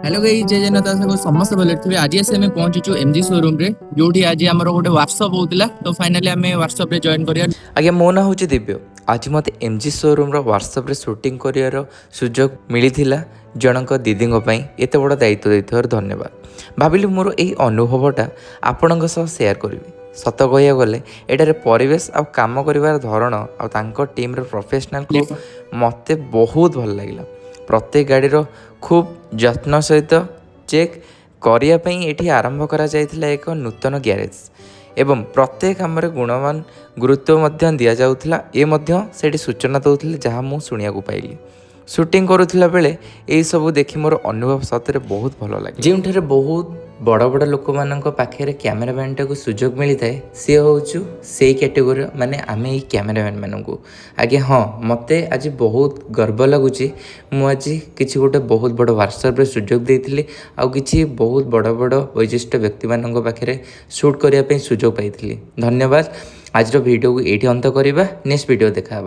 Hello गई जय जगन्नाथ आशा को समस्त भले थे आज आसी आम पहुंचुचु एमजी शोरूम रे जोठी आज आमर गोटे वर्कशॉप होता तो फाइनाली आम वर्कशॉप रे जॉइन करिया। आज्ञा मो ना हूँ दिव्य। आज मत एमजी शोरूम व्हाट्सअप रे शूटिंग कर सुजोग मिली जनक दीदी एत बड़ दायित्व देथिबार धन्यवाद। भाविली मोर यही अनुभवटा आपण सेयार करी। सत कह गले एटार परिवेश आ काम कर धरण आ टीम प्रोफेशनल को मते बहुत भल लगे। प्रत्येक गाड़ीर खूब जत्न सहित चेक करने ये आरंभ करा जायथिला एक नूतन ग्यारेज एवं प्रत्येक आमर गुणवान गुरुत्व दि जाउथिला ए मध्य सेठी सूचना दउथिले जहाँ मु सुनिया को पाइली। शूटिंग करुथिला बेले एई सब देखि मोर अनुभव सतरे बहुत भल लागे। जेउठारे बहुत बड़ बड़ लोक मानक पाखे कैमेरामैन टाक सुजोग मिली थाए सी होचु से कैटेगोरी माने आमे एई कैमेरामैन मानकु। आगे हाँ मते आज बहुत गर्व लगुच मु आज किसी गोटे बहुत बड़ व्हाट्सएप रे सुजोग देइथिली आ किसी बहुत बड़ बड़ वैशिष्ट व्यक्ति मानक पाखे शूट करिया पे सुजोग पाइथिली। धन्यवाद। आज वीडियो को एठी अंत करिबा। नेक्स्ट वीडियो देखा।